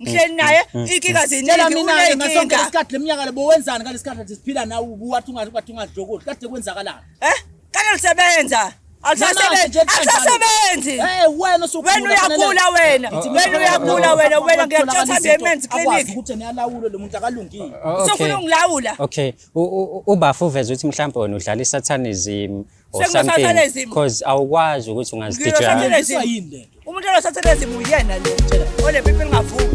Ngihleli naye inkinga ziningi mina ngasonke isikhathi leminyaka lebo wenzani ngalesikhathi siphila nawe wathi ungadokoti kade kwenzakalani kana lisebenza Alisasebenzi wena uyagula wena ngiyakuthatha ngemen's clinic ukuthi niyalawula lo muntu akalungile usufuna ungilawula okay ubafu uveza ukuthi mhlawumbe wena udlala isatanism or something because awukwazi ukuthi ungazidija umuntu osatanism uyena lo ole people ngavuka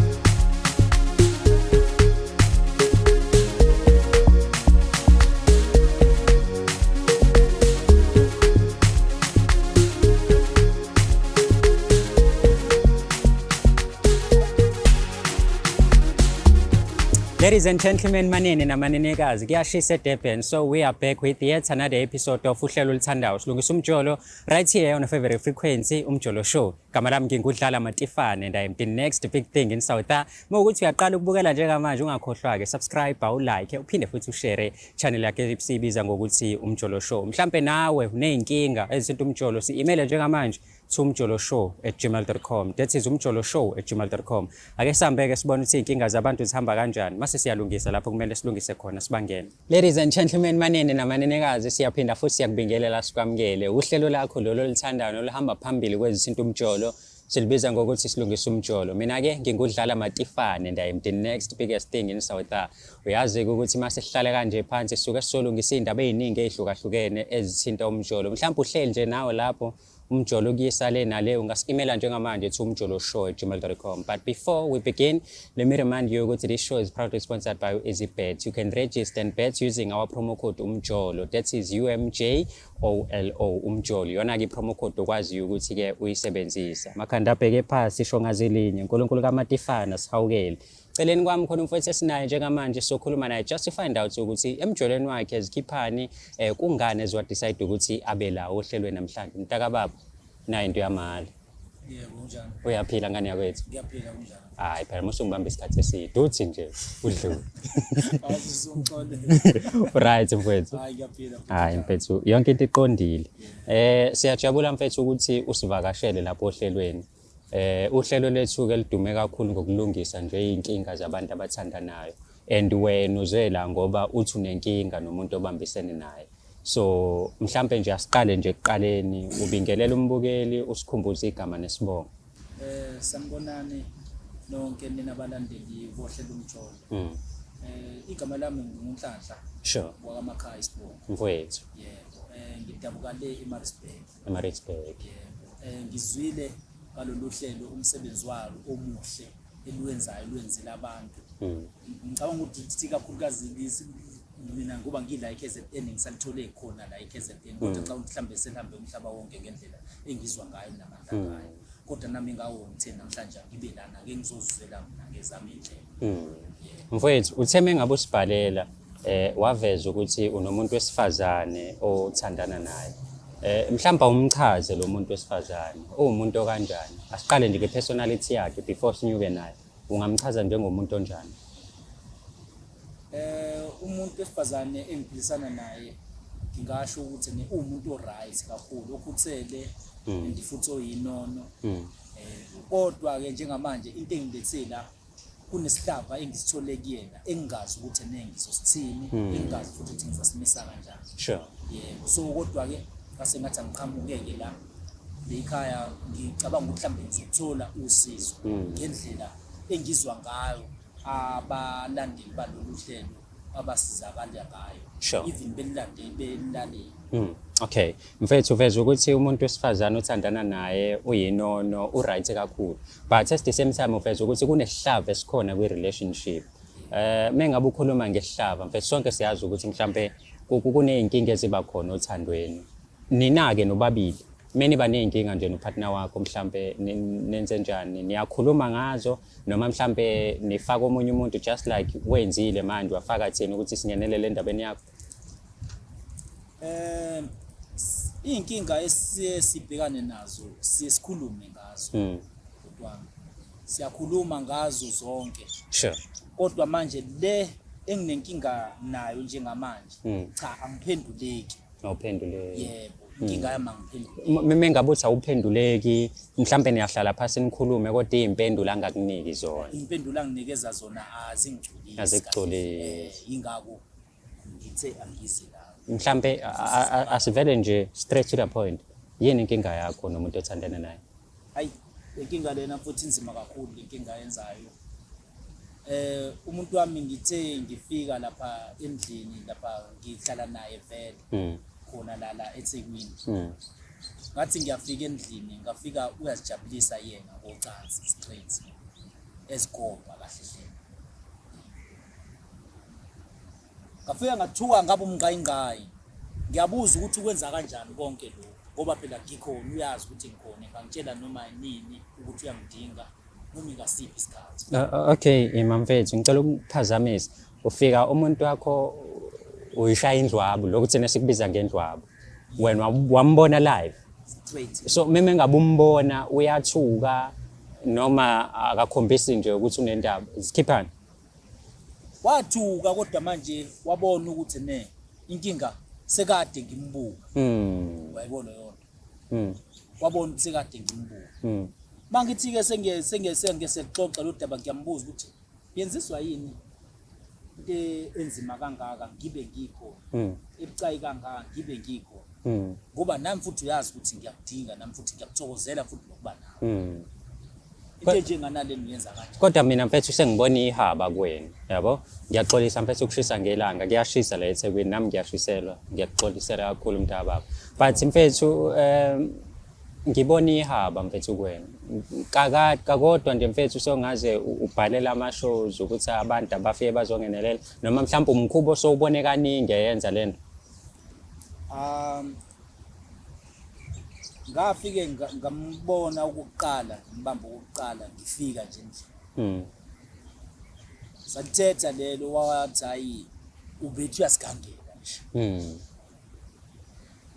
Ladies and gentlemen, manene namanenekazi kuyashisa eDurban, so we are back with yet another episode of uhlelo oluthandayo silungisa umjolo right here on a favorite frequency umjolo show. Gama lami ngingudlala Matifane and I am the next big thing in South. Mawukuthi uyaqala ukubukela njengamanje ungakhohlwa ke subscribe ulike uphinde futhi ushare channel yakhe sibiza ngokuthi umjolo show. Mhlambe nawe uneyinkinga ezisinto umjolo si-email njengamanje to umjoloshow@gmail.com. That is umjoloshow@gmail.com. Ake sambe ke sibone ukuthi inkinga zabantu zihamba kanjani mase siyalungisa lapho kumele silungise khona sibangene. Ladies and gentlemen, manene namanenekazi siyaphinda futhi siyakubingelela sikwamukele uhlelo lakho lolo olithandayo oluhamba phambili kwezisinto umjolo silibiza ngokuthi silungisa umjolo. Mina ke ngingudlala Matifane and I am the next biggest thing in South. Uyazi ukuthi mase sihlale kanje phansi suke sisolungisa indaba eziningi ezihlukahlukene ezithinta umjolo. Mhlawumbe uhleli nje nawe lapho umjolo kuyisale nale ungasikimela njengamanje to umjoloshow@gmail.com. But before we begin, let me remind you that this show is proudly sponsored by EasyBet. You can register and bet using our promo code umjolo. That is UMJOLO umjolo. Yona ke promo code okwazi ukuthi ke uyisebenzisa. Makhanda bheke phansi isho ngazelinye. uNkulunkulu kaMatifane sihawukele. Celeni kwami khona umfowethu esinaye njengamanje sokhuluma naye just to find out ukuthi emjolweni wakhe ezikhiphani kungane ezwa decide ukuthi abe la ohlelwe namhlanje. Mntaka baba nayo into yamali. Yebo njani. Uyaphila ngane yakwethu? Ngiyaphila kunjani. Hayi phela musungibamba isikhathi eside uthi nje udlule. Awuzongqole. Right mfowethu. Hayi ngiyaphila. Hayi mfethu yonke into iqondile. Siyajabula mfethu ukuthi usivakashele lapho ohlelweni. Uhlelo lethu ke lidume kakhulu ngokulungisa nje inkinga zabantu abathandanayo and wena uzela ngoba uthi unenkinga nomuntu obambisene naye. So mhlambe nje asiqale nje ekuqaleni ubingelela umbukeli usikhumbuze igama nesibongo. Sanibonani nonke nina abalandeli bohlelo umjolo. Igama lami nguNhlanhla. Sure. Wakamakhaya isibongo. Mfowethu. Yebo. Ngidabuka le eMaritzburg. eMaritzburg. Ngizwile kalolu hlelo umsebenzi walo omuhle eliwenzayo lwenzile abantu. Ngicabanga ukuthi kakhulukazi mina ngoba ngila eKZN ngisalithola khona la eKZN kodwa xa mhlambe sehambe umhlaba wonke ngendlela engizwa ngayo namandla ngayo. Kodwa nami ngawo ngithena namhlanje ngibe lana ke ngizozuzela mina ngezami indlela. Mfowethu utheme ngabe usibhalela waveza ukuthi unomuntu wesifazane othandana naye. Mhlawumbe umchaze lo muntu wesifazane umuntu okanjani asiqale nje ngepersonality yakhe before sinyuke naye ungamchaza njengomuntu onjani. Umuntu wesifazane engiphilisana naye ngingasho ukuthi umuntu oright kakhulu okhuthele ndifuthi oyinono. Kodwa ke njengamanje into engilethela kunesihlava engisithole kuyena engingazi ukuthi ngizosithini engingazi futhi ukuthi ngizosimisa kanjani. Sure. Yebo so kodwa ke base ngathi angiqhamukeke la ekhaya ngicabanga ukuthi mhlambe ngizothola usizo ngendlela engizwa ngayo abalandeli balolu hlelo abasizakala ngayo. Sure. Even belaleli. Okay mfethu uveza ukuthi umuntu wesifazane othandana naye uyinono uright kakhulu but at the same time uveza ukuthi kunesihlava esikhona kwi relationship. Mengabe ukhuluma ngesihlava mfethu sonke siyazi ukuthi mhlambe kuneyinkinga eziba khona othandweni. Nina ke nobabili meni baneyinkinga nje nopartner wakho mhlambe nenze njani niyakhuluma ngazo noma mhlambe nifaka omunye umuntu just like wenzile manje wafaka thina ukuthi singenelele endabeni yakho. Inkinga esibhekane nazo sikhulume ngazo. Kodwa siyakhuluma ngazo zonke. Sure. Kodwa manje le enginenkinga nayo njengamanje cha angiphenduleki. Awuphenduleki. Yebo inkinga yami angiphendule. Mengabe uthi awuphenduleki mhlambe niyahlala phasi nikhulume kodwa izimpendulo angakuniki zona. Impendulo anginikeza zona azingigculisi. Azigculisi. Ingakho ngithe angizi la. Mhlambe asivele nje straight to the point. Yini inkinga yakho nomuntu othandana naye? Hayi, inkinga lena futhi inzima kakhulu inkinga yenzayo. Umuntu wami ngithe ngifika lapha endlini lapha ngihlala naye vele. Khona la eThekwini. Ngathi ngiyafika endlini ngafika uyazijabulisa yena ngocansi straight. Esigomba kahle. Ngafika ngathuka ngabe umngayingayi. Ngiyabuza ukuthi ukwenza kanjani konke lokho ngoba phela ngikhona uyazi ukuthi ngikhona ngangitshela noma yini ukuthi uyangidinga noma ngasiphi isikhathi. Okay, Mamfethu ngicela ukuphazamisa. Ufika umuntu wakho uyishaya indlwabu lokho thina sikubiza ngendlwabu. Wena wambona live. Straight. So meme ngabe umbona uyathuka noma akakhombisi nje ukuthi unendaba. Sikhiphani. Wathuka kodwa manje wabona ukuthi inkinga sekade ngimbuka. Wayibona yona. Wabona ukuthi sekade ngimbuka. Mangithi ke sengesexoxa lo daba ngiyambuza ukuthi yenziswa yini into enzima kangaka ngibe ngikho. Ebucayi kangaka ngibe ngikho. Ngoba nami futhi uyazi ukuthi ngiyakudinga nami futhi ngiyakuthokozela futhi nokuba nawe. Into njenganale niyenza kanje. Kodwa mina mfethu sengibona ihaba kuwena, yabo? Ngiyaxolisa mfethu ukushisa ngelanga, kuyashisa la eThekwini nami ngiyashiselwa, ngiyaxolisela kakhulu mntababa. But mfethu ngibona ihaba mfethu kuwena. Kakodwa nje mfethu songaze ubhalela ama-shows ukuthi abantu abafike bazongenelela noma mhlawumbe umkhubo sowubone kaningi eyenza lento. Ngafike ngambona ukuqala ngibamba ukuqala ngifika nje endlini. Sathetha lelo wathi hayi ubethu uyasigangela nje.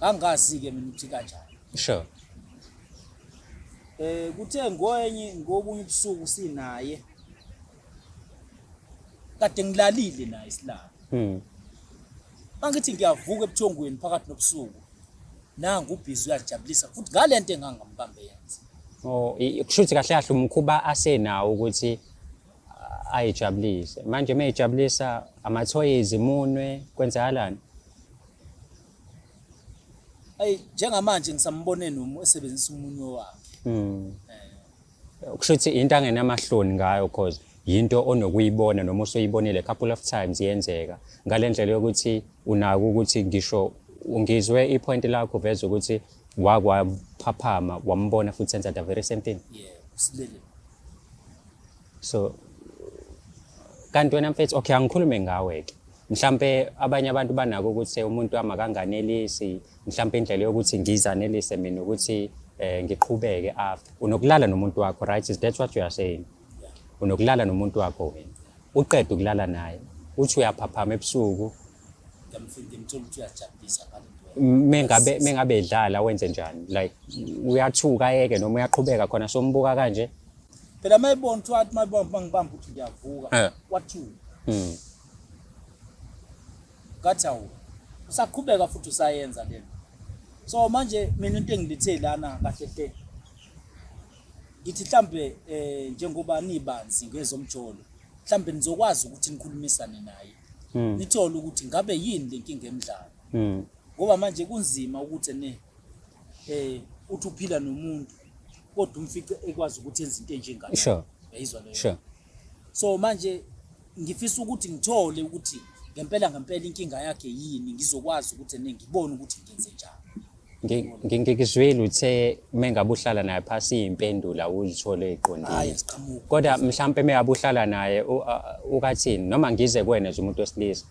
Angazi ke mina ukuthi kanjani. Sure. Kuthe ngobunye ubusuku sinaye. Kade ngilalile naye isilala. Angithi ngiyavuka ebuthongweni phakathi nobusuku. Nanga ubhizi uyajabulisa futhi ngalento engangambambe yenza. Kushuthi kahle kahle umkhuba asenawo ukuthi ayijabulise. Manje mayijabulisa amathoyizi imunwe kwenzakalani? Hayi njengamanje ngisambone nomuntu esebenzisa umunwe wakhe. Kushuthi into angenamahloni ngayo cause yinto onokuyibona noma usoyibonile a couple of times yenzeka. Ngalendlela yokuthi unako ukuthi ngisho ungizwe ipoint lakho veze ukuthi wakwaphaphama wambona futhi senza the very same thing. Yeah, usilele. So kanti wena mfethu okay angikhulume ngawe ke. Mhlambe abanye abantu banako ukuthi umuntu amakanganelisi, mhlambe indlela yokuthi ngizanelise mina ukuthi ngiqhubeke after. Unokulala nomuntu wakho, right? Is that what you are saying? Yeah. Unokulala nomuntu wakho wena. Uqeda ukulala naye. Uthi uyaphaphama ebusuku. Ngimthola ukuthi uyajabulisa ngale. Mengabe edlala wenze njani? Like uyathuka yeke noma uyaqhubeka khona sombuka kanje? Phela mayibona ukuthi wathi ngibamba ukuthi ngiyavuka. Wathuka. Ngathi awu. Usaqhubeka futhi usayenza lento. So manje mina into engilithe lana kahle hle. Ngithi mhlambe njengoba nibanzi ngezomjolo, mhlambe nizokwazi ukuthi nikhulumisane naye. Nithola ukuthi ngabe yini lenkinga emdlalo. Ngoba manje kunzima ukuthi uthi uphila nomuntu kodwa umfice ekwazi ukuthi enze into enjengale. Sure. Uyayizwa leyo. Sure. So manje ngifisa ukuthi ngithole ukuthi ngempela inkinga yakhe yini ngizokwazi ukuthi ngibone ukuthi ngenze njani. Ngikizwile uthe mengabe uhlala naye phasi impendula uzithole eqondile. Hayi siqhamuka. Kodwa mhlambe mengabe uhlala naye ukathini noma ngize kuwena nje umuntu wesilisa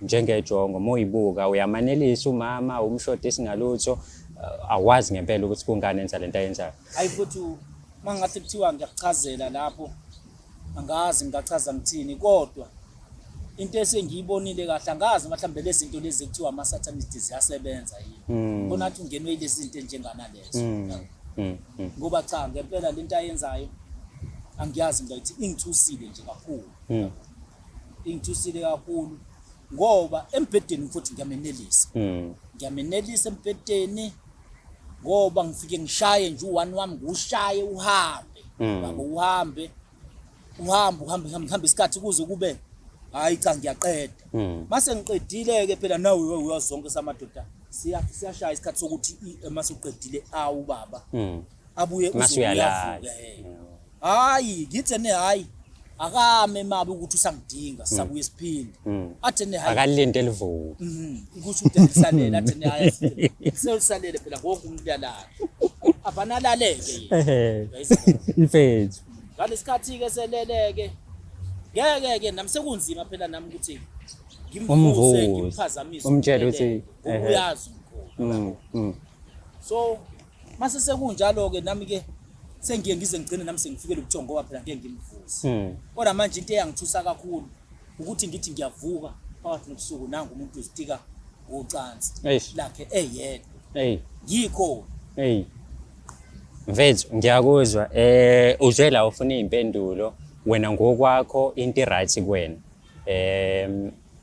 njengejongo moyibuka uyamanelisa umama umshoti singalutho awazi ngempela ukuthi kungane enza lento ayenzayo. Hayi futhi mangathi kuthiwa ngiyakuchazela lapho angazi ngichaza ngithini kodwa into esengiyibonile kahle angazi mhlawumbe lezi zinto lezi kuthiwa ama satanists ziyasebenza yini. Bona ukuthi ungenwe lezi zinto njenganalezo. Ngoba cha ngempela lento ayenzayo angiyazi ngathi ingithusile nje kakhulu. Ingithusile kakhulu ngoba embhedeni futhi ngiyamenelisa ngiyamenelisa embhedeni ngoba ngifike ngishaye nje u1 wami ngushaye uhambe baba uhambe isikhathi kuze kube hayi cha ngiyaqeda mase ngiqedile ke phela nawe uyazi zonke samadoda siyashaya isikhathi sokuthi mase uqedile awu baba abuye masuyala hayi ngithi ne hayi akame mabe ukuthi usangidinga sabuye siphinde athi ne hayi akalinde livuka ukuthi udesalela athi ne hayi selisalele phela wonke umuntu uyalala abanalaleke ifethu ngalesikhathi ke seleleke ngeke nami sekunzima phela nami ukuthi umvuze ngimphazamise umtshela ukuthi uyazi so mase sekunjalo ke nami ke sengiye ngize ngigcine nami sengifikele ubuthongo ngoba phela ngeke ngimvuze kodwa manje into eyangithusa kakhulu ukuthi ngithi ngiyavuka phakathi nobusuku nanga umuntu uzitika ucansi lakhe eyedwa yikho mfethu ngiyakuzwa uzwe la ufuna impendulo wena ngokwakho into right kuwena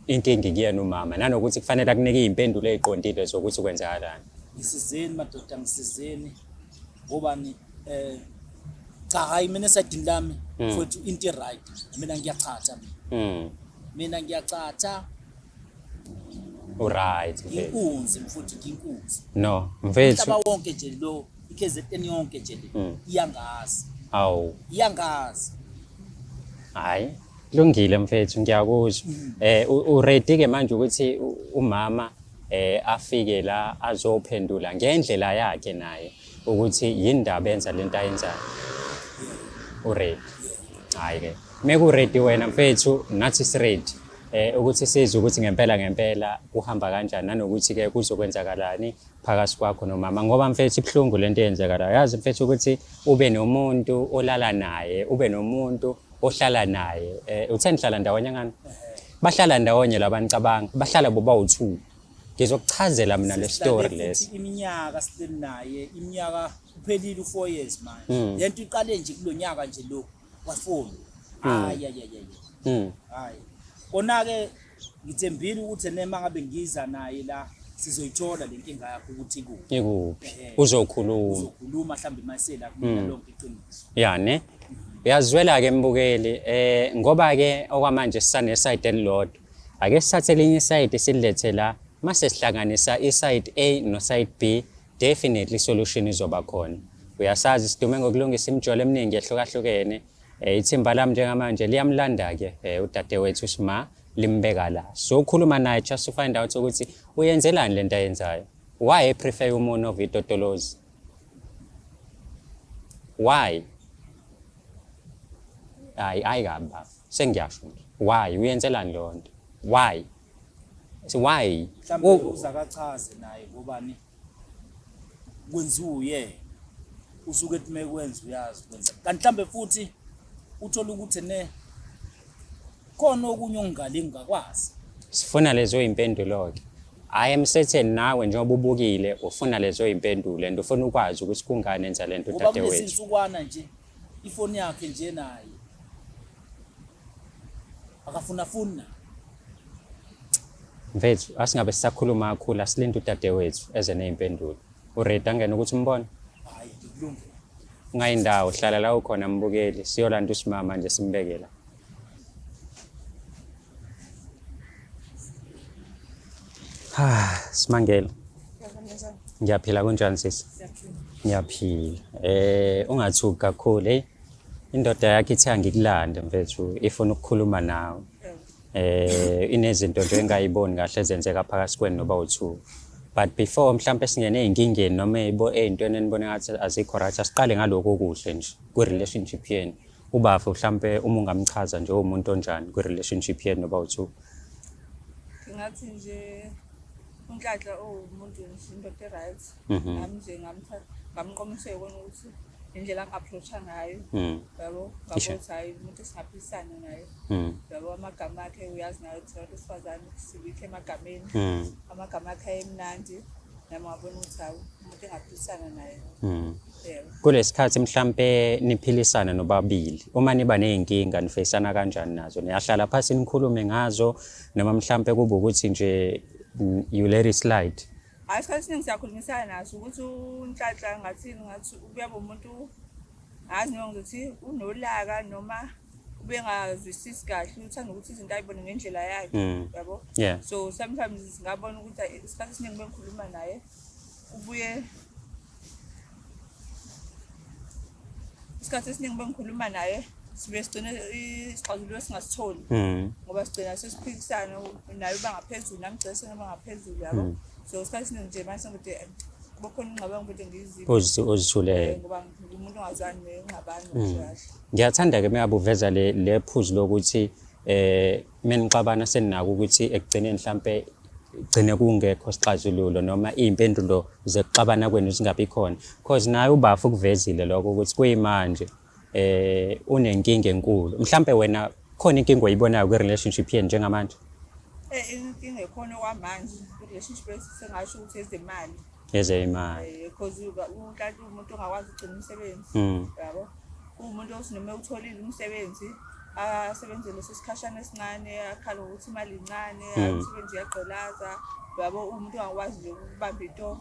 inkingi kuyena umama nanokuthi kufanele akunike impendulo eziqondile zokuthi kwenzakalani ngisizeni madoda ngisizeni ngoba ni cha hayi mina esidini lami futhi into right mina ngiyachatha mina ngiyachatha right inkunzi mfuthi inkunzi no mfethu aba wonke nje lo iKZN yonke nje iyangazi iyangazi hayi kulungile mfethu ngiyakuzwa uready ke manje ukuthi umama afike la azophendula ngendlela yakhe naye ukuthi yindaba enza lento ayenzayo uready hayi ke meku ready wena mfethu nathi siready ukuthi size ukuthi ngempela kuhamba kanjani nanokuthi ke kuzokwenzakalani phakathi kwakho nomama ngoba mfethu ibhlungu lento eyenzekala yazi mfethu ukuthi ube nomuntu olala naye ube nomuntu ohlala naye uthe nihlala ndawonye ngani bahlala ndawonye labanicabanga bahlala boba u2 ngizokuchazela mina le story lesi iminyaka sihleli naye iminyaka uphelile u4 years manje lento iqale nje kulonyaka nje lo wa4 hayi hayi kona ke ngithembile ukuthi nema ngabe ngiza naye la sizoyithola lenkinga yakho ukuthi ikuphi uzokhuluma mhlawumbe mayisela kumina lonke iqiniso yani uyazwela ke mbukeli ngoba ke okwamanje sisane side elilodwa ake sithathe linye side silethe la mase sihlanganisa iside A no side B definitely solution izoba khona uyasazi sidume ngokulungisa imijolo eminingi ehlukahlukene ithimba lami njengamanje liyamlanda ke udadewethu Sma limbeka la so ukhuluma naye just to find out ukuthi uyenzelani lento ayenzayo why prefer umuntu ovitotolozi why ayikaba sengiyasho why uyenzelani lonto why why mhlawumbe uzakachaze naye ngobani kwenzuye usuke ethi mekwenza uyazi kwenza kanti mhlambe futhi uthola ukuthi ne khona okunye ongale ngakwazi sifuna lezo impendulo ke I am certain nawe njengoba ubukile ufuna lezo impendulo and ufuna ukwazi ukuthi kungane enza lento dadewethu ngoba kusinsukwana nje ifoni yakhe nje naye akafuna mfethu asingabe sisakhuluma kakhulu asilinde udadewethu eze nezimpendulo uready angena ukuthi umbone hayi kulungile ungayindawo hlala la ukhona mbukeli siyolanda uSimama nje simbekela Simangele ngiyaphila kunjani sisi ngiyaphila ungathuki kakhulu indoda yakhe ithi angikulande mfethu ifuna ukukhuluma nawe inezinto nje engayiboni kahle ezenzeka phakathi kweni noba u2 but before mhlambe singene ezinkingeni noma ezintweni enibone ngathi azikho right asiqale ngaloko okuhle nje kwi relationship yenu ubafu mhlambe uma ungamchaza nje umuntu onjani kwi relationship yenu noba u2 ngathi nje uNhlanhla umuntu indoda right nami nje ngamqomisela ukona ukuthi indlela ang-approacha ngayo yabo ngabothi hayi umuntu esingaphisana naye yabo amagama akhe uyazi nayo ukuthi wesifazane sibikho emagameni amagama akhe emnandi nami ngabona ukuthi hawu umuntu engaphilisana naye. Yebo. Kulesikhathi mhlambe niphilisana nobabili uma niba nezinkinga nifacana kanjani nazo niyahlala phansi nikhulume ngazo noma mhlambe kube ukuthi nje you let it slide. Hayi isikhathi esiningi siyakhulumisana naso ukuthi uNhlanhla ngathi uyaba umuntu azi noma ngizothi unolaka noma ubengazwisisi kahle uthanda ukuthi izinto ayibone ngendlela yakhe yabo. Yeah. So sometimes ngabona ukuthi isikhathi esiningi bengikhuluma naye ubuye isikhathi esiningi bengikhuluma naye sibe sigcine isixazululo singasitholi ngoba sigcina sesiphikisana naye bangaphezulu nami gcina sengaphezulu yabo. So isikhathi esiningi nje mase ngithi kukhona ingxabano ukuthi ngiziphi ozithulele ngoba umuntu ongazani ngingabani kahle. Ngiyathanda ke meyabuveza le phuzu lokuthi menixabana seninako ukuthi ekugcineni mhlambe gcine kungekho sixazululo noma impendulo zekuxabana kwenu zingabi khona because naye ubafu kuvezile lokho ukuthi kuyimanje unenkinga enkulu mhlambe wena khona inkinga oyibonayo kwi relationship yenu njengamanje. Inkinga ekhona kwamanje relationship sengasho ukuthi ezemali. Ezemali. Because uNhlanhla umuntu ongakwazi ukugcina umsebenzi yabo. Umuntu osinome utholile umsebenzi asebenzele sesikhashana esincane akhala ukuthi imali incane umsebenzi uyaqhelaza yabo umuntu ongakwazi nje ukubamba into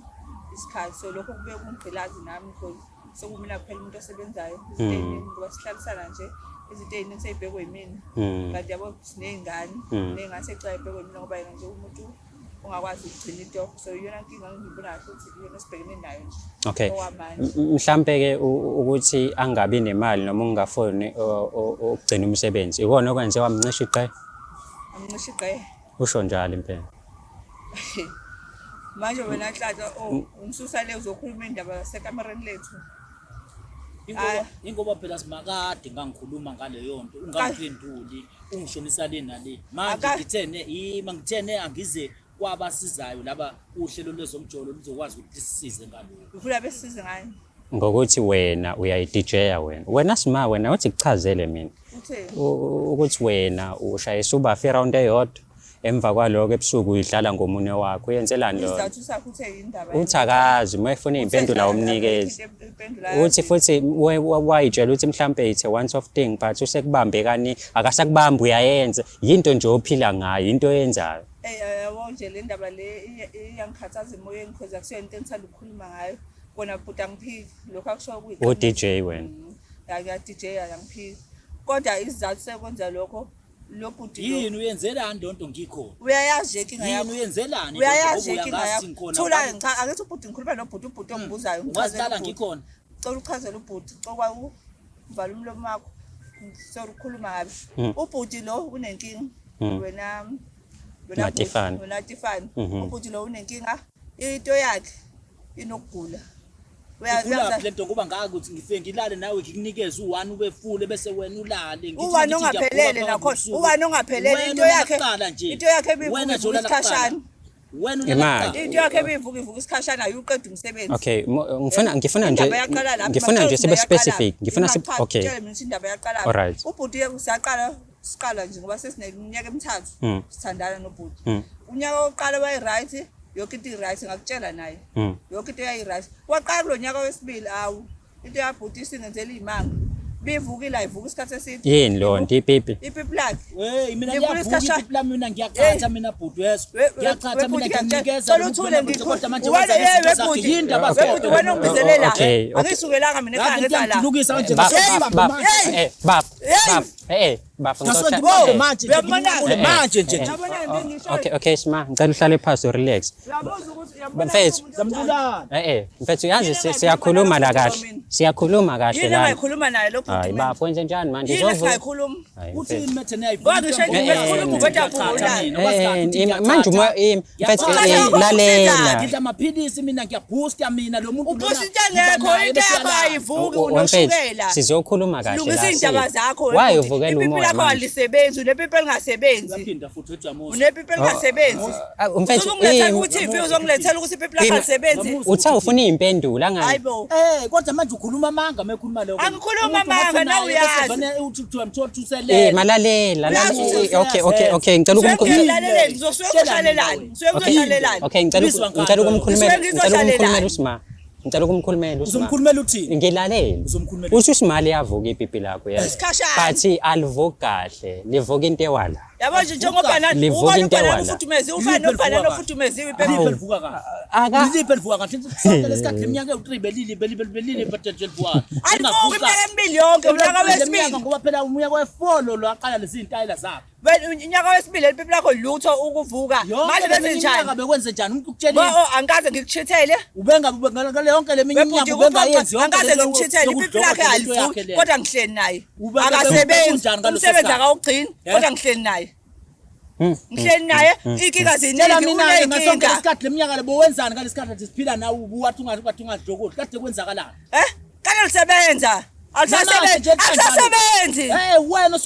isikhathi so lokho kube kungigqilazi nami because sekumina kuphela umuntu osebenzayo izinto eziningi ngoba sihlalisana nje izinto eziningi seyibhekwe yimina kanti yabo siney'ngane ney'ngane seyicala ibhekwe yimina ngoba yena nje umuntu ongakwazi ukugcina into so iyona nkinga ngiyibona futhi iyona sibhekene nayo nje. Okay. Mhlambe ke ukuthi angabi nemali noma ungafuni ukugcina umsebenzi ikona okwenze wamncisha igqe. Amncisha igqe. Usho njalo impela. Manje wena Nhlanhla umsusa le uzokhuluma indaba yasekamereni lethu. Ingoba phela simakade ngangikhuluma ngaleyo nto ungangiphenduli ungishonisa le nale manje ngithene angize kwabasizayo laba uhlelo lwezomjolo luzokwazi ukuthi sisize ngalokho. Ufuna besisize ngani? Ngokuthi wena uyayi-DJya wena sima wena uthi kuchazele mina ukuthi wena ushayisa ubafi round eyodwa emva kwaloko ebusuku uyidlala ngomunye wakho uyenzelani lo? Isizathu sakho uthe indaba. Uthi akazi mayefuna impendula umnikezi. Uthi futhi wayitshela ukuthi mhlambe it's a once off thing but usekubambe kani akasakubamba uyayenza yinto nje ophila ngayo into oyenzayo. Yabo nje le ndaba le iyangikhathaza emoyeni because akusiyo into engithanda ukukhuluma ngayo kona bhuti angiphiki lokho akusho ukuthi u-DJ wena. Ya DJ angiphiki kodwa isizathu sekwenza lokho lo bhuti yini uyenzelani lonto ngikhona uyayazi inkinga yakho yini uyenzelani uyayazi inkinga yakho thula cha angithi ubhuti ngikhuluma nobhuti ongibuzayo ngicazela ngikhona cela uchazela ubhuti cokwa uvala umlomo wakho sorry ukukhuluma kabi ubhuti lo unenkinga wena Natifani. ubhuti lo unenkinga into yakhe inokugula Uyabona lento ngoba ngaka ukuthi ngifike ngilale nawe ngikunikeze u1 ube full bese wena ulale ngithi ongaphelele nakho u1 ongaphelele into yakhe ebivuka isikhashana wena imali into yakhe ebivuka isikhashana ayuqeda umsebenzi. Okay ngifuna nje sibe specific okay tshela mina indaba yaqala alright ubhuti siqala nje ngoba sesineminyaka emithathu sithandana nobhuti unyaka oqala wayi right yonke into right ngakutshela naye yonke into yayi right waqala lo nyaka wesibili awu into yabhuti isingenzela imanga bivuka ivuka isikhathi eside yini lo nto ipipi lakhe mina ngiyavuka ipipi lami mina ngiyaqhatha mina bhuti weso ngiyaqhatha mina nginikeza soluthule kodwa manje wena yindaba webhuti wena ungibizelela angisukelanga mina ekhaya la ngilukisa kanje bafo manje nje okay sima ngicela uhlale phansi relax mfethu mfethu yazi siyakhuluma la kahle siyakhuluma kahle la yini ngikhuluma naye lo bhuti hayi bafo wenze njani manje yini sikhuluma uthi imethe manje mfethu lalela ngidla amaphilisi mina ngiyaboosta mina lo muntu uboosta into ngekho into yakho ayivuki unoshukela sizokhuluma kahle lungisa indaba zakho why ngivukela ipipi umoya lakho manje. alisebenzi unepipi elingasebenzi Uyaphinda futhi uJamusi. unepipi elingasebenzi Mfethu uzongilethela ku-TV uzongilethela ukuthi ipipi lakho alisebenzi utha ufuna iy'mpendulo angani. hayibo Kodwa manje ukhuluma amanga mekhuluma leyo. Angikhuluma amanga, na uyazi. Uthi kuthiwa mthothuselele. Malalela Uyazi okay ngicela ngizolalela ngizosuke ngihlalelani ngisuke ngizoshalelani okay ngicela ukumkhulumela uSima. Ngicela ukumkhulumela uSima. Uzomkhulumela uthini? Ngilalela. Uzomkhulumela. Uthi uSimali yavuka ipipi lakho yazi. Isikhashana. But alivuki kahle. Livuka into ewala. yabo nje njengoba Livuka into ubana ewala. ufuthumeza ufana nofana ofuthumeziwe ipipi Liphe livuka kahle. Aka Liphe livuka kahle. Sonke lesikhathi leminyaka ewu3 belile bethe livuka. alivuka iminyaka emibili yonke unyaka wesibili ngoba phela umunyaka wefolo lo aqala lezi zinto zakhe. unyaka wesibili ipipi lakho lutho ukuvuka manje benze njani bekwenze njani umuntu ukutshela angikaze ngikuchithele ngale yonke leminyaka ubengayenzi yonke angikaze ngikuchithele ipipi lakhe alivuki kodwa ngihleli naye akasebenzi umsebenzi akawugcini kodwa ngihleli naye ngihleli naye inkinga ziningi mina ngasonke unenkinga lesikhathi leminyaka lebo wenzani ngalesikhathi lethi siphila nawe ubuwathi ungadlokoli kade kwenzakalani kale lisebenza alisasebenzi wena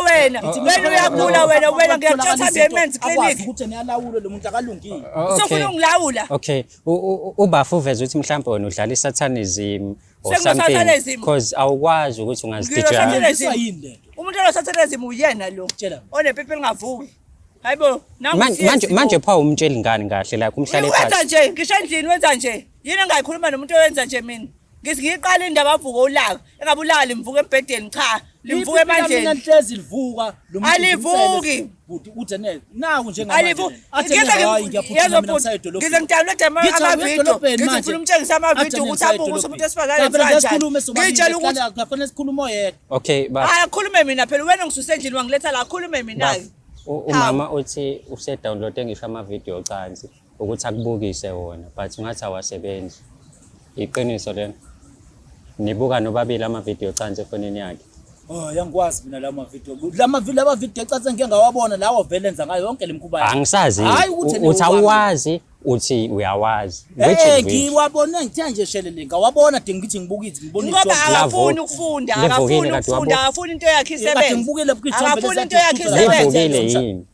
wena ngiyakutshela nge-men's clinic ukuthi niyalawula lo muntu akalungile sofuna ungilawula okay ubafu uveza ukuthi mhlawumbe wena udlala isatanism or something Satanism. because awukwazi ukuthi ungazidija Satanism. yini lento umuntu onosatanism uyena lo Tshela. onepipi elingavuki hayibo manje pha umtsheli ngani kahle la kumhlale wenza phansi nje ngisho endlini wenza nje yini engayikhuluma nomuntu owenza nje mina ngiyiqala indaba avuka ulaka engabe ulala mvuka embhedeni cha limvuka emandleni mina hlezi livuka lo muntu alivuki buti uthi ne naku alivuki ngize ngidawunloade amavidiyo ngize ngifuna umtshengisa amavidiyo ukuthi abuke ukuthi umuntu esifazane ngiyitshela ukuthi ngafanele sikhuluma oyedwa okay ba akhulume mina phela wena ngisuse endlini wangiletha la akhulume mina umama uthi use-download ngisho amavidiyo ocansi ukuthi akubukise wona but ungathi awasebenzi iqiniso lena nibuka nobabili amavidiyo ocansi efonini yakhe yangikwazi mina lama video ecathi ngeke ngawabona lawo vele enza ngayo yonke lemkhuba angisazi uthi awuwazi uthi uyawazi ngiwabone ngithe nje shelele ngawabona de ngithi ngibukile ngibona ngoba akafuni ukufunda akafuni into yakhe isebenze akafuni into yakhe livukile yini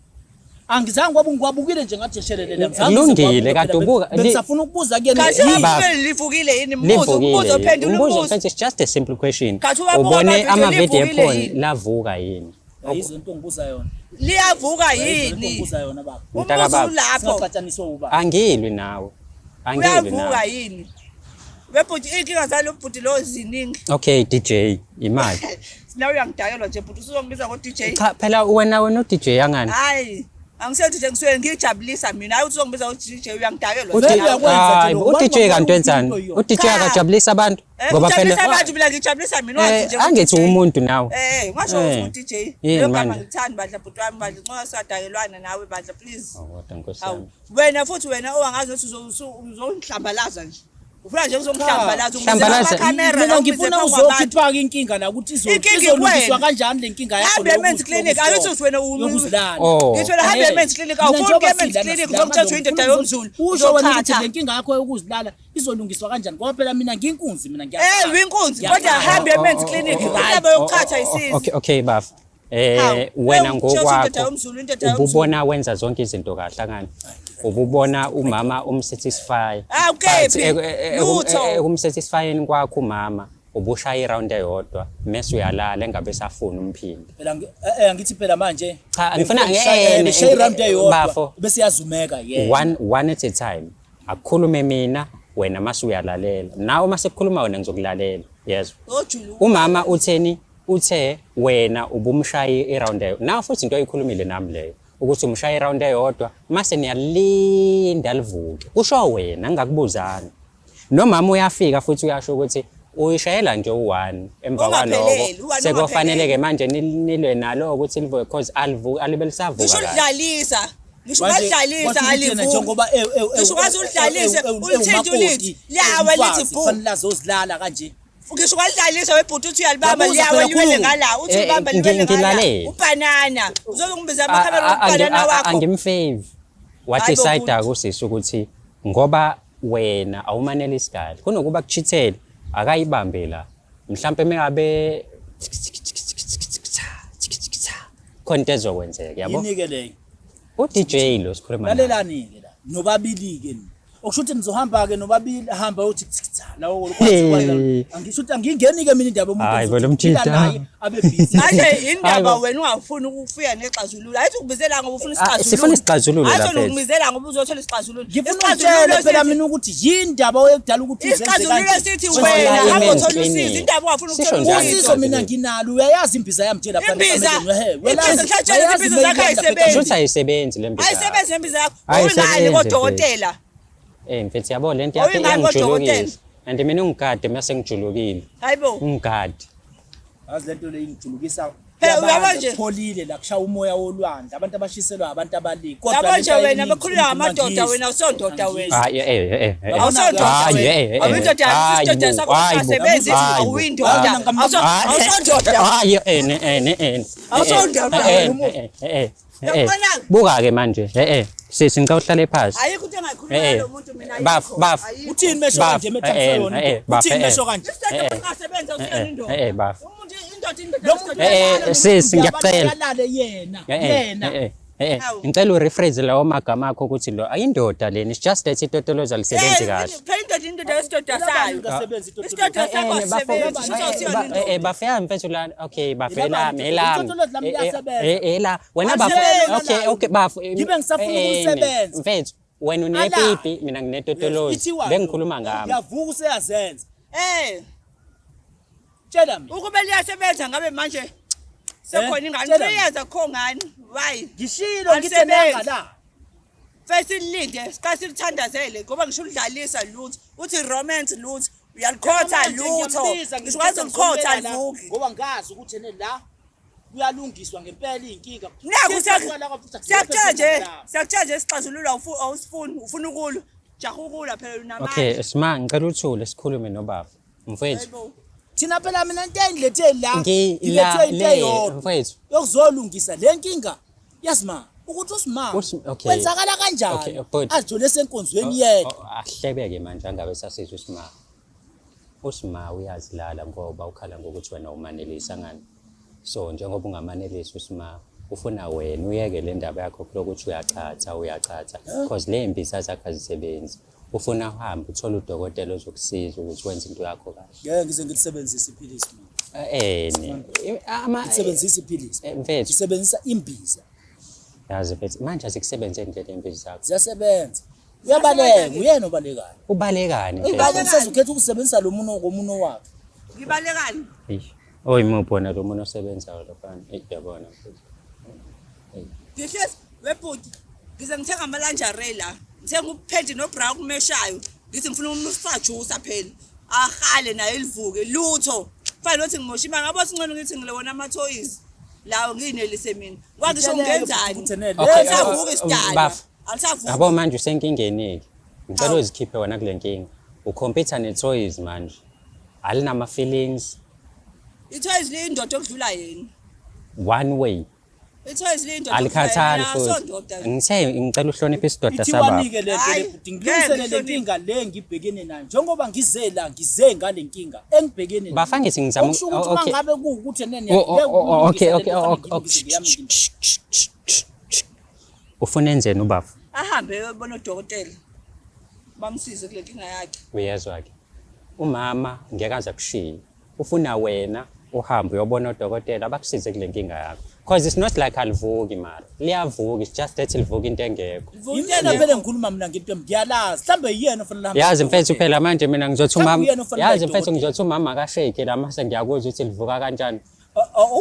angizange ngiwabukile nje ngathi shelele kulungile kade ubuka ngisafuna ukubuza kuyena kathi livukile yini umbuzo ophendula umbuzo it's just a simple question Kathi ubabona ubone amavidiyo amavidiyo livukile ephone yini? lavuka yini izinto ngibuza yona liyavuka izinto yini ngibuza yona baba umbuzo ulapho singaxatshaniswa uba angilwi nawe uyavuka yini webhuti inkinga zalo bhuti lo ziningi okay DJ imali nawe uyangidayelwa nje bhuti usuzongibiza ngo-DJ cha phela wena u-DJ yangani hayi angisethi nje ngisuke ngiyijabulisa mina hayi uzongbiza u-DJ uyangidayelwa u-DJ kanti wenzani u-DJ akajabulisa abantu ngoba phela abantu mina ngijabulisa mina wazi nje angithi umuntu nawe ngasho ukuthi u-DJ Yini lo gama manje? ngithanda badla bhuti wami badla nxa sadakelwana nawe badla please kodwa Nkosi hawu yami. wena futhi wena owangazi ukuthi uzongihlambalaza nje ufuna nje uzongihlambalaza Hlambalaza. mina ngifuna uzokhipha inkinga la ukuthi izolungiswa kanjani lenkinga yakho hambe men's clinic ayithi uthi wena yokuzilala ngithi wena hambe men's clinic awufuni ke men's clinic ngokuthatha indoda yomzulu usho wena ukuthi lenkinga yakho yokuzilala izolungiswa kanjani ngoba phela mina ngiyinkunzi mina ngiyazi winkunzi kodwa hambe men's clinic uyabe yokuthatha isizwe okay bafo wena ngokwakho ububona wenza zonke izinto kahle ngani ububona umama umsatisfy umsatisfying kwakho umama ubushaya iround eyodwa mase uyalala engabe safuna umphindi phela ngithi phela manje cha ngifuna ngishaya iround eyodwa bafo bese yazumeka yena one at a time akukhulume mina wena mase uyalalela nawe mase kukhuluma wena ngizokulalela yezwa umama utheni uthe wena ubumshaya iround eyodwa nawe futhi into oyikhulumile nami leyo ukuthi umshaya iround eyodwa mase niyalinda livuke kusho wena ngingakubuzana nomama uyafika futhi uyasho ukuthi uyishayela nje u1 emva kwaloko sekufanele ke manje nilwe nalo ukuthi livuke because alibe lisavuka ngisho udlalisa ngisho udlalisa alivuka njengoba ngisho udlalisa ulithinta ulithi liyawe lithi bhu fanele azozilala kanje ngisho udlalisa webhuti uthi uyalibamba liyawe liwele ngala uthi ubamba liwele ngala ubanana uzongibizela amakhamera ubanana wakho angimfave wathi side akusisi ukuthi ngoba wena awumanele isikali kunokuba kuchithele akayibambe la mhlambe mengabe khona into ezokwenzeka yabo yini ke leyo uDJ lo sikhuluma naye lalelani ke la nobabili ke okusho ukuthi nizohamba ke nobabili hamba uthi lawo angisho ukuthi angingeni ke mina indaba Hayi, umuntu bo, lo mthinta. naye abe busy manje indaba Hayi, wena ungafuni ukufika nexazululo ayithi ukubizela ngoba ufuna Ah, isixazululo sifuna isixazululo la, ayithi mfethu. ukubizela ngoba uzothola isixazululo ngifuna ukutshela phela mina ukuthi yini indaba ekudala ukuthi isixazululo sithi Sisho wena la hamba imeni uthola clinic. usizo indaba ungafuna Sisho ukuthola njalo. usizo usizo mina nginalo uyayazi imbiza yami nje lapha imbiza welazi imbiza imbiza zakho ayisebenzi Futhi ayisebenzi le mbiza ayisebenzi imbiza yakho Ayisebenzi, uyingane kodokotela mfethu yabo lento Awuyingane iyangijulukisa kodokotela. and mina ungigade mase ngijulukile hayibo ungigade yazi lento le ingijulukisa uyabo nje. pholile la kushaya umoya wolwandle abantu abashiselwa abantu abaliki yabo nje lento wena ayiningi, bekhulula ngamadoda ngiyizwa. wena usondoda wena hayi awusondoda Hayi, wena awuyindoda hayi, isidoda sakho hayi, asebenzi hayi, awuyindoda hayi, awusondoda hayi Yabona? buka ke manje sisi ngicela uhlale phansi ayikho into engayikhuluma lo muntu mina baf uthini mesho Baf, kanje methamsa yona uthini mesho kanje asebenza usiyona indoda baf umuntu indoda sis ngiyacela yalale yena ngicela urephrase lawo magama akho ukuthi lo ayindoda leni it's just that itotoloza lisebenzi kahle phela indoda isidoda sayo Ngasebenzi itotolo. isidoda sakho asebenzi usiyona indoda bafika mfethu la okay Yilaba bafela itotolo lami liyasebenza. la wena baf Alisebenza okay baf Ngibe ngisafuna ukusebenza. mfethu wena unepipi mina nginetotolozi bengikhuluma ngami uyavuka useyazenza eh tshela mina ukube liyasebenza ngabe manje sekhona ingane Tshela. seyenza kho ngani why ngishilo ngithi nanga la first ilinde siqa silithandazele ngoba ngisho udlalisa lutho uthi romance lutho uyalikhotha lutho ngikwazi ukukhotha livuki ngoba ngazi ukuthi ene la kuyalungiswa ngempela inkinga nakho siyakutshela nje isixazululo awusifuni ufuna ukulu jaha ukula phela unamandla okay sima ngicela uthule sikhulume nobaba mfethu Hayibo. thina phela mina into engilethe la ngila into le eyodwa mfethu yokuzolungisa le nkinga yazi ma ukuthi usimama Okay. kwenzakala Okay, kanjani but- azijole senkonzweni yedwa ahlebeke manje angabe sasizwe uSima uyazilala ngoba ukhala ngokuthi wena umanelisa ngani so njengoba ungamanelisa uSima ufuna wena uyeke le ndaba yakho lokuthi uyachatha because le mbiza zakho azisebenzi ufuna uhambe uthola udokotela ozokusiza ukuthi wenze into yakho kahle ngeke ngize ngilisebenzise iphilisi mina ngisebenzisa iphilisi mfethu ngisebenzisa imbiza yazi mfethu manje asikusebenzeni nje le mbiza zakho ziyasebenza uyabaleka uyena obalekayo ubalekani ingane usezokhetha ukusebenzisa lo muno komuno wakhe ngibalekani oyimuphi lo muntu osebenzayo lapha yabona mfethu ngihlezi webhuti ngize ngithenga amalanjare la ngithenga uphedi nobra kumeshayo ngithi ngifuna umsajusa phela ahale naye livuke lutho kufanele ukuthi ngimosha imali ngabo singcono ngithi ngilewona ama-toys lawo nginelise mina kwangisho ngenzani alisavuki isidala Baf. alisavuki Yabo manje usenkingeni-ke ngicela uzikhiphe wena kule nkinga ukhompyutha ne-toys manje alinama feelings i-toys liyindoda okudlula yena one way i-toys liyindoda alikhathali futhi ngicela uhloniphe isidoda sababa ithiwanike le nto le bhuti ngilusele le nkinga le ngibhekene nayo njengoba ngize la ngize ngale nkinga engibhekene nayo Bafa ngithi ngizama okusho ukuthi uma ngabe kuwukuthi nene okay ufuna enzeni ubafu ahambe eyobona udokotela bamsize kule nkinga yakhe uyezwa-ke umama ngeke aze akushiye ufuna wena uhambe uyobona udokotela abakusize kule nkinga yakho because it's not like alivuki mara liyavuka it's just that livuka into engekho yimyena phela ngikhuluma mina ngento ngiyalazi mhlambe yiyena ofanele ahambe yazi mfethu phela manje mina ngizothi umama Uyena ofanele yazi udokotela. mfethu ngizothi umama akasheke la mase ngiyakuzwa ukuthi livuka kanjani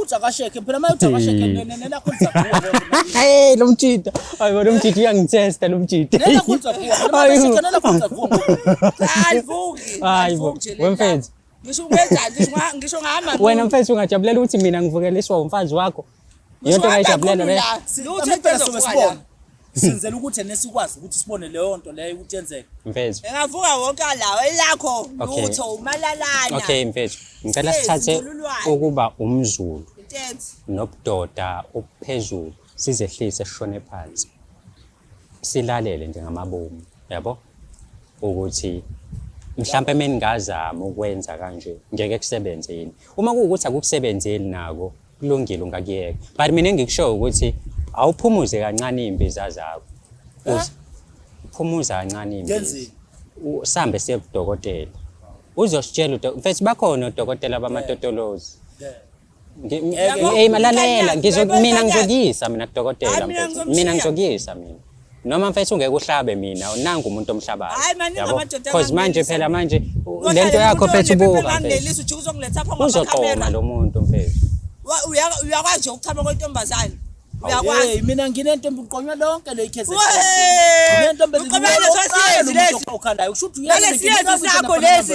uthi akashekhe phela uma uthi akashekhe nena khulisa kuwo hey lo mtshita hayi lo mtshita uyangithesta lo mtshita nena khulisa kuwo nena khulisa kuwo alivuki hayi bo wemfethu ngisho ungenzani ngisho ngahamba wena mfethu ungajabulela ukuthi mina ngivukeliswa umfazi wakho yonto ngayijabulela le lutho ezovuka senzela ukuthi nesikwazi ukuthi sibone leyo nto leyo ukuthi yenzeke mfethu engavuka wonke lawo elakho Okay. lutho umalalana okay mfethu ngicela Yes, sithathe inzululwane. ukuba umZulu intense nobudoda ophezulu sizehlise sishone phansi silalele njengamabomu yabo ukuthi mhlambe meningazama ukwenza kanje ngeke kusebenze yini uma kuwukuthi akukusebenzeli nako kulungile ungakuyeka but mina engikusho ukuthi awuphumuze kancane imbiza zakho uphumuza kancane imbiza usambe siye kudokotela uzositshela mfethu bakhona odokotela bamatotolozi malalela mina ngizokuyisa mina kudokotela mfethu mina ngizokuyisa mina noma mfethu ungeke uhlabe mina nangu umuntu omhlabayo yabo because manje phela manje lento yakho mfethu buka uzoqoma lo muntu mfethu uyakwazi ukuchama kwentombazane uyakwazi mina nginentombi uqonywa lonke le case nginentombi okhandayo kusho ukuthi uyalesiyezi sakho lesi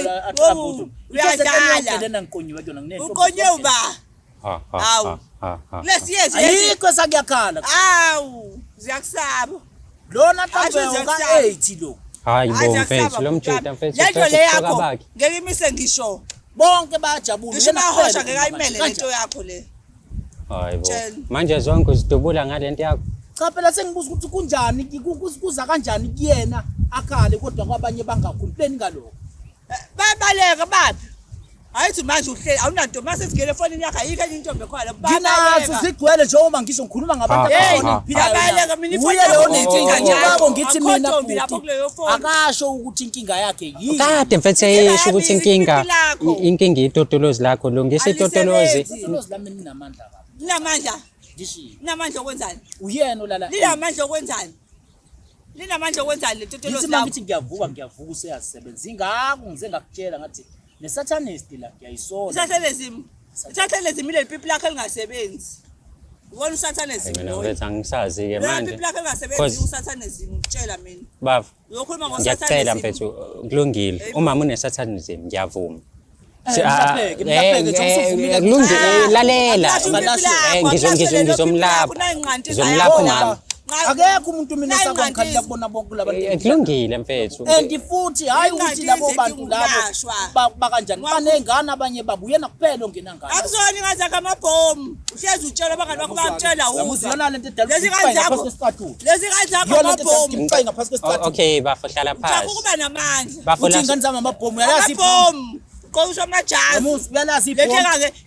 uyadala lena ngiqonyiwe yona nginentombi uqonye uba awu lesiyezi ayikho sakuyakhala awu ziyakusaba lona tambe ka-8 lo hayi bo mfethu lo mtshita mfethu lento le yakho ngeke imise ngisho bonke bayajabula ngisho mahosha ngeke ayimele lento yakho le hayi bo manje zonke uzidubula ngalento yakho cha phela sengibuza ukuthi kunjani kuza kanjani kuyena akhale kodwa kwabanye bangakhulupeni ngalokho babaleka bapi ayithi manje uhleli awunanto mase sigele efonini yakho ayikho enye intombi ekhona nginazo zigcwele njengoba ngisho ngikhuluma ngabantu babaleka mina ifoni yakho nenkinga njalo ngithi mina akasho ukuthi inkinga yakhe yini kade mfethu eyisho ukuthi inkinga itotolozi lakho lungisa itotolozi lami linamandla kabi linamandla ngishi linamandla okwenzani uyena olala linamandla okwenzani linamandla okwenzani le totolozi lakho ngithi ngiyavuka useyasebenza ingakho ngize ngakutshela ngathi nesatanist la ngiyayisola isathanezimi le people lakhe lingasebenzi ubona usathanezimi mina mfethu angisazi ke manje people lakhe lingasebenzi usathanezimi utshela mina baba uyokhuluma ngiyacela mfethu kulungile umama unesathanezimi ngiyavuma kulungile lalela ngizomlapha mama akekho umuntu mina sakwangikhalila kubona bonke labantu kulungile mfethu and futhi hayi ukuthi labo bantu labo bakanjani banengane abanye babuye nakuphela ongena ngane akuzona ingazakho amabhomu uhlezi utshela abangani bakho bayakutshela uzibona lento edala lezi kanzakho amabhomu ngicela ngaphasi kwesicathulo okay bafo hlala phansi ukuba namandla bafo la ingane zami amabhomu uyalazi ibhomu qokusho amajazi uyalazi ibhomu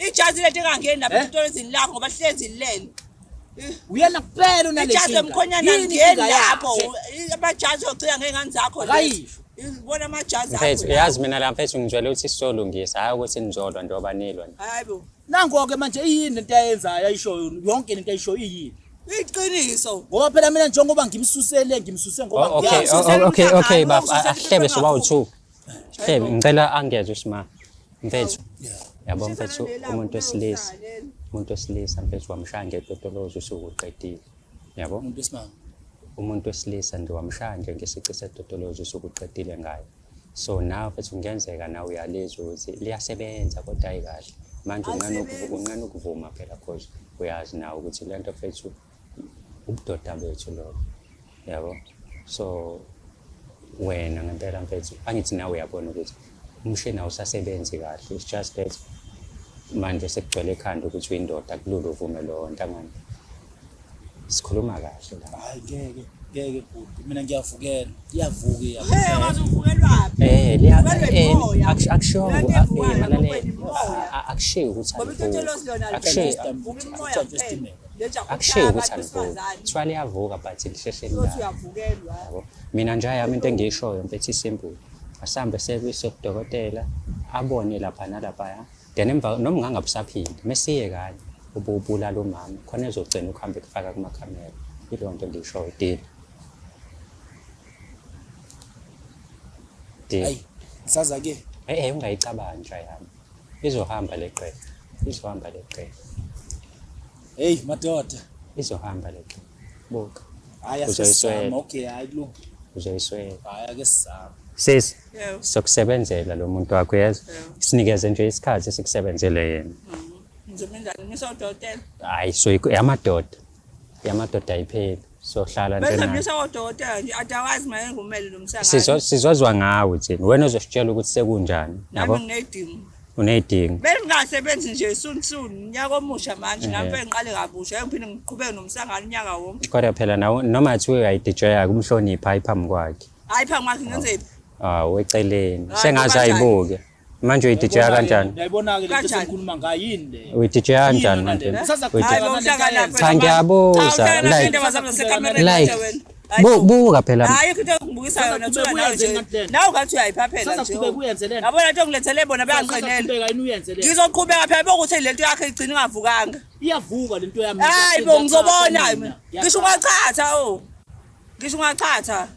ijazi leti engangeni lapha etolozini lakho ngoba hlezi lilele uyena kuphela unale ijazi emkhonyana ngeni lapho amajazi ocika ngengane zakho ubona amajazi mfethu uyazi mina la mfethu ngijwayele ukuthi sizolungisa hayi ukuthi nizolwa njengoba nilwa hayibo nangoke manje iyini lento ayenzayo ayishoyo yonke lento ayishoyo iyini iqiniso ngoba phela mina njengoba ngimsuse ngoba okay bafo ahlebe soba u2 hlebe ngicela angeze usima mfethu yabo mfethu umuntu wesilisa mfethu wamshaya ngetotolozi usuku uqedile yabo umuntu wesilisa ndiwamshaya ngesici setotolozi usuku uqedile ngayo so nawe mfethu kungenzeka nawe uyalizwa ukuthi liyasebenza kodwa ayikahle manje unqane ukuvuma phela cause uyazi nawe ukuthi lento mfethu ubudoda bethu lo yabo so wena ngempela mfethu angithi nawe uyabona ukuthi umshini awusasebenzi kahle it's just that manje sekugcwele ekhanda ukuthi uyindoda kululu uvume lo ntangani sikhuluma kahle la hayi ngeke bhuti mina ngiyavukela iyavuka akusho malalela akushiye ukuthi akushiye ukuthi alivuka kuthiwa liyavuka but lisheshe yabo mina nje yami into engiyishoyo mfethu isimple asambe sekudokotela abone lapha nalapha then emva noma ungangabe usaphila mesiye kanye ubulala umama khona ezogcina ukuhambe kufaka kumakhamera yilo nto ngiyishoyo deal hayi saza ke ungayicabangi nje yami izohamba leqhe hey madoda izohamba leqhe buka hayi asisama okay hayi lo uzoyiswela hayi ake sizama sis sokusebenzela lo muntu wakho yazi sinikeze nje isikhathi sikusebenzele yena ngizomenza ngisawudokotela hayi so yamadoda ayipheli sohlala bese njena ngisawudokotela nje atawazi maye ngumele nomsangano sizozwa ngawe thina wena uzositshela ukuthi sekunjani yabo nginedingo unedingo bengingasebenzi nje soon unyaka omusha manje nami ngiqale kabusha ngiphinde ngiqhubeke nomsangano unyaka wonke kodwa phela nawe noma athi uyayidijaya kumhlonipha ayiphambi kwakhe hayi phambi kwakhe ngenzephi weceleni sengaze ayibuke Manje uyi-DJ kanjani? Uyayibona-ke le nto Kanjani? sengikhuluma ngayo yini le? Uyi-DJ kanjani Yini manje? nale? Usaza Uyi- Hayi, kuhlangana bawuhlangana nento phela Cha, manje. ngiyabuza, Awuhlangana like- nento zasekamereni Like, manje wena. Hayi, buka phela. hayi into engibukisa yona Sasa kuba nawe uyenze nje ngantela. nawe ngathi uyayiphaphela Sasa nje qhubeka uyenze lento. yabona into ngilethele bona Sasa beyanqinela qhubeka yini uyenze le? ngizoqhubeka phela bokuthi lento yakhe igcina ingavukanga Iyavuka lento yami. hayi bo ngizobona mina ngisho ungachatha ngisho ungachatha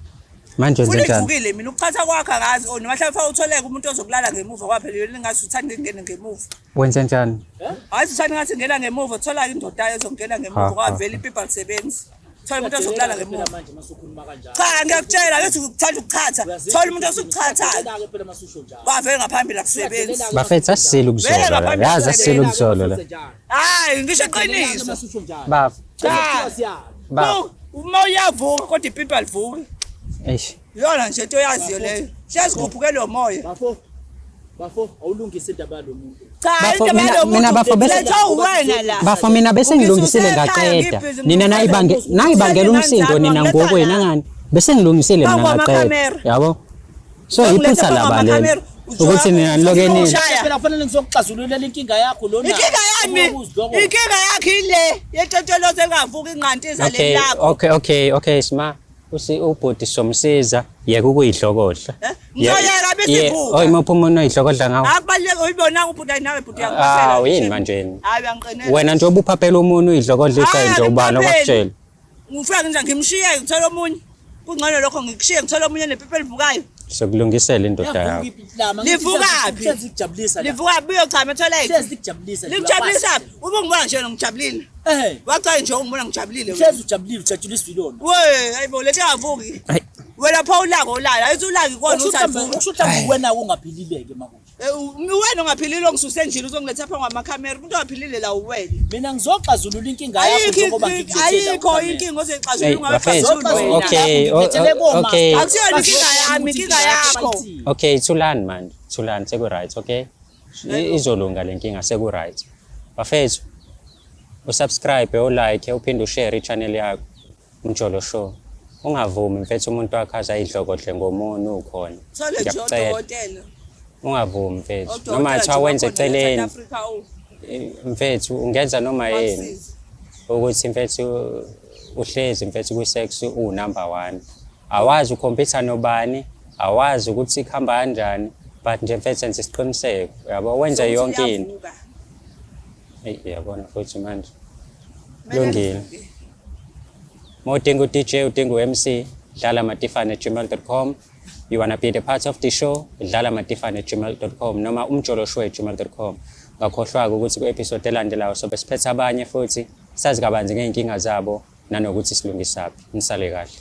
Manje wenze funa njani? ivukile mina ukuchatha kwakhe akazi noma mhlawumbe utholeke umuntu ozokulala ngemuva kwaphela yona ngathi uthanda ngene ngemuva Wenze njani? hayi uthanda ngathi ngena ngemuva thola indoda ezongena ngemuva Ha, ngoba vele ipipa lisebenzi thola umuntu ozokulala ngemuva manje masukhuluma kanjalo. cha ngiyakutshela lethi ukuthanda ukuchatha thola umuntu osukuchathayo Ke phela masusho njalo. kwavele ngaphambili akusebenzi Bafethu asisile ukuzola la. Yazi asisile ukuzola la. hayi ngisho iqiniso Masusho njalo. Baf. cha Baf. uma uyavuka kodwa ipipa livuke Eish. yona nje into yaziyo leyo siyazikhuphuke lo moya Bafo awulungise indaba yalo muntu. cha Bafo, into mina- yalo mina bafo bese- letha uwena la Bafo mina bese ngilungisile ngaqeda. Nina nayibangela umsindo nina ngokwena ngani? Bese ngilungisile mina Bangwa ngaqeda. amakamera. Yabo? So iphutha laba lelo. Ukuthi nina nilokeni Phela kufanele ngizokuxazululela inkinga yakho lona. inkinga yami inkinga yakhe ile yetotoloze engavuka inqantiza Okay, lelakho okay, sma. Ubhoti somsiza yeke ukuyihlokodla. ngizoyeka besivuka Oyimuphi umuntu oyihlokodla ngawo? akubaluleke uyibona ubhuti nawe bhuti yakho Ah, yini manje? hayi uyangiqinela Wena nje ubuphaphela umuntu uyihlokodla iqenje ubani okwakutshela. ngifika nje ngimshiye ngithola omunye kungcono lokho ngikushiye ngithola omunye nepipa elivukayo Sokulungisela indoda yakho. Livukaphi? Sezikujabulisa. livuka buyochama toilet Sezikujabulisa. likujabulisa ube ngibona nje ngijabulile wacha nje ungibona ngijabulile wena Hlezi ujabulile ujatshulisa ilona. we hayibo lethe avuki Hayi. wena pha ulaka ulala ayizulaki kona usavuka Ushutha wena ungaphilileke makuthi. wena ungaphilile ongisuse endlini uzongiletha pha ngamakhamera umuntu ongaphilile la uwena Mina ngizoxazulula inkinga yakho njengoba ngikulethe. ayikho inkinga Hey, ozexazulula bafethu. ungayixazulula Okay, okay. akusiyona inkinga yami inkinga yakho Okay, thulani manje. Thulani seku-right, okay? Izolunga lenkinga seku-right. Bafethu. Usubscribe, ulike, uphinde ushare i-channel yakho. Umjolo Show. Ungavumi mfethu umuntu wakhe azayidlokodle ngomunye ukhona. thole nje Ngiyakucela. odokotela Ungavumi mfethu. Noma athiwa wenze eceleni. Mfethu ungenza noma yini. Ukuthi mfethu uhlezi mfethu kwi-sex u-number 1. Awazi ukhompyutha nobani, awazi ukuthi kuhamba kanjani, but nje mfethu enze isiqiniseko. Yabo wenze yonke into. Hey, yabona futhi manje. Kulungile. Modinga u-DJ, udinga u-MC, dlala matifane@gmail.com. You wanna be the part of the show, dlala matifane@gmail.com noma umjoloshow@gmail.com. Ngakhohlwa ukuthi ku-episode elandelayo sobe siphethe abanye futhi sazi kabanzi ngey'nkinga zabo nanokuthi silungisaphi. Nisale kahle.